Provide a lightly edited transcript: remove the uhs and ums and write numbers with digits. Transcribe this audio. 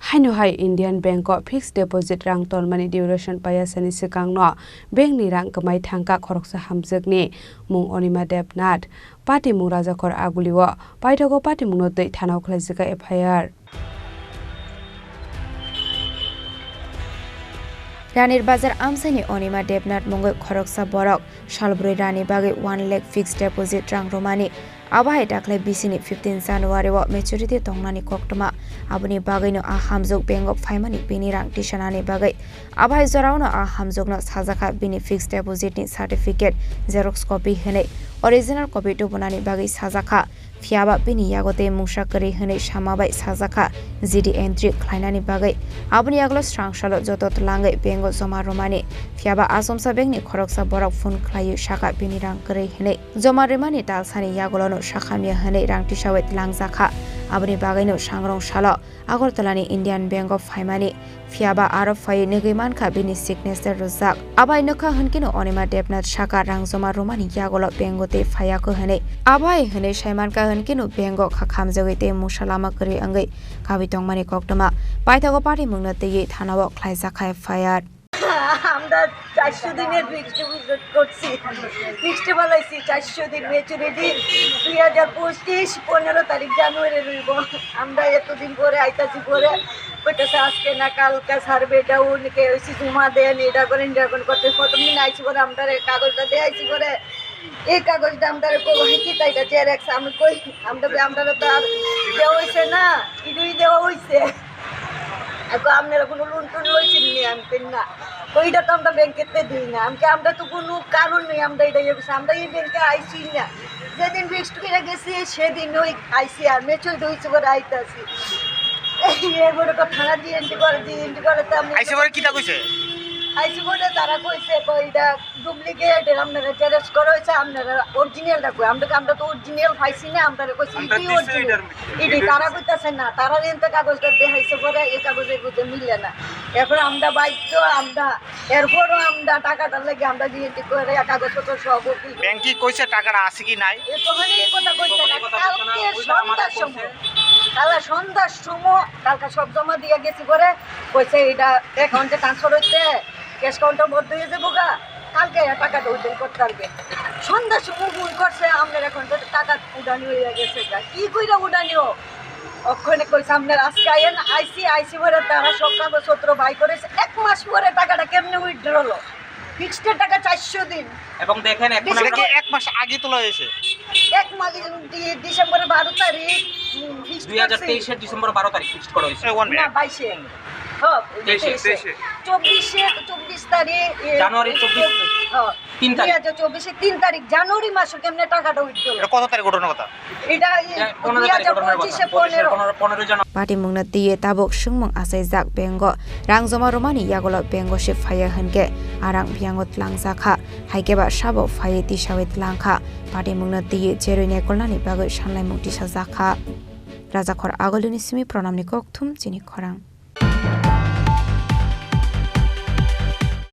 Haino hai Indian Bank of Fixed Deposit rang Tonmani duration Paiyasani Swkangno bank ni rang Kwmai Thangkha khoroksa hamjakni mung onima debnat party mung rajakor aguliwo paithago party mung no tei thanau khlaijaka FIR Ranir Bazar Amsani Onima Debnat Mongoi Khoroksa Borok Shalbroi Rani Bagi 1 lakh fixed deposit rang Romani Abahai Dakle Bisini 15 January wa maturity Tongnani Koktoma Abuni Bagai no a Hamzok Bank of Faimani Bini rang Tishanani Bagai Abahai Zorao no a Hamzok no Sajaka Bini fixed deposit ni certificate Xerox copy hene original copy to Bonani Bagi Sajaka Fiaba Bini Yagote Mushakari hene Shamabai Sajaka ZD entry Klainani Bagai Abuni Aglo Strang Shalot Jotot Langai Bengo Zoma Romani Fiaba Asomsa Bengni Khoroksa Borok Fun Klayu Shaka Bini rang Kare hene Zoma Remani Talsani Yagolono Shakamia hene rang Tishawet Langzaka Abuni Bagay no Shangrong Shalo Agortolani Indian Bank of Faimani Fiaba Arab Fai Negiman Ka Bini signature Rozak Abai Noka Hunkino Onima Debnat Shaka Rang Zoma Romani Yagolo Bengote Fayako hene Abai hene Shaiman Ka Hunkino Bengo Kakamzawete Mushalama Kari Angai Kabitongmani Koktoma Paitago Party Mungnote Ye Thanawok Klaizaka Fire আমরা 400 দিনের fixed deposit করছি fixed বলাইছি 400 দিন maturity 2025 15 তারিখ জানুয়ারি রইব আমরা এতদিন পরে আইতাছি পরে কইতাছে আজকে না কালকে সার্ভে ডাউন কে হইছি জমা দেন এটা করেন করতে প্রথম দিন আইছি পরে আমরা কাগজটা দেখাইছি পরে এই কাগজটা আমরা কই কি তাইটা জেরক্স আমি কই আমরা তো আর দেওয়া হইছে না ইডুই দেওয়া হইছে এখন আপনারা কোনো লোন টোন লইছেন নি আমি না ওইটা তো আমরা ব্যাংকেতে দিই না আমরা তো কোনো কারণ নেই আমরা এটা আমরা এই ব্যাংকে আইসি না যেদিন ফিক্সড করে গেছি সেদিন ওই আইসি আর মেচুরিটি হয়েছে করে আইতাছি এরপরে তো থানা দিয়ে এন্ট্রি করে তো আমি আইসি বলে কিটা কইছে আইসি বলে তারা কইছে এটা ডুপ্লিকেট আপনারা জেরক্স করা হয়েছে আপনারা অরিজিনালটা কই আমরা তো অরিজিনাল পাইছি না আমরা কইছি ইডি তারা কইতাছে না তারা এনতে কাগজটা দেখাইছে পরে এই কাগজের মধ্যে মিলে না এরপর আমরা বাইক এরপরও আমরা টাকাটা লাগে আমরা জিএনটি করে কাগজপত্র সব ব্যাংক কি কইছে টাকাটা আছে কি নাই এতখানি এই কথা কইছে না কালকে সন্ধ্যার সময় কালকে সব জমা দিয়ে গেছি করে কইছে এটা অ্যাকাউন্টে ট্রান্সফার হইতে ক্যাশ কাউন্টার বন্ধ হয়ে যাবো গা কালকে টাকাটা উদ্ধার করতে পারবে সন্ধ্যার সময় ভুল করছে আপনার এখন তো টাকা উড়ানি হয়ে গেছে কি কইরা উড়ানিও ওখানে কইছে আপনার আজকে আইসি ভরে তারা সব কাগজপত্র বাই করেছে 1 মাস পরে টাকাটা কেমনে উইথড্র হলো ফিক্সড টাকা 400 দিন এবং দেখেন এখন কি 1 মাস আগে তোলা হয়েছে 1 মাস ডিসেম্বরের 12 তারিখ 2023 এর ডিসেম্বর 12 তারিখ ফিক্সড করা হয়েছে না 22 হ্যাঁ 24 তারিখ জানুয়ারি 24 হ্যাঁ 3 তারিখ 2024 3 তারিখ জানুয়ারি মাসে কেমনে টাকাটা উইথড্র এটা কত তারিখ ঘটনার কথা এটা 15 তারিখ ঘটনার কথা 15 জানুয়ারি Party Mungna Tie Tabok Shungmung Asai Zak Bengo Rang Zoma Romani Yagolo Bengo Ship Fire Henke Arang Biangot Langzaka Haikeba Shabo Fire Tishawet Langka Party Mungna Tie Jerine Kolani Bago Shanlai Muktisha Zaka Razakor Agoluni Simi Pronamni Koktum Chini Khorang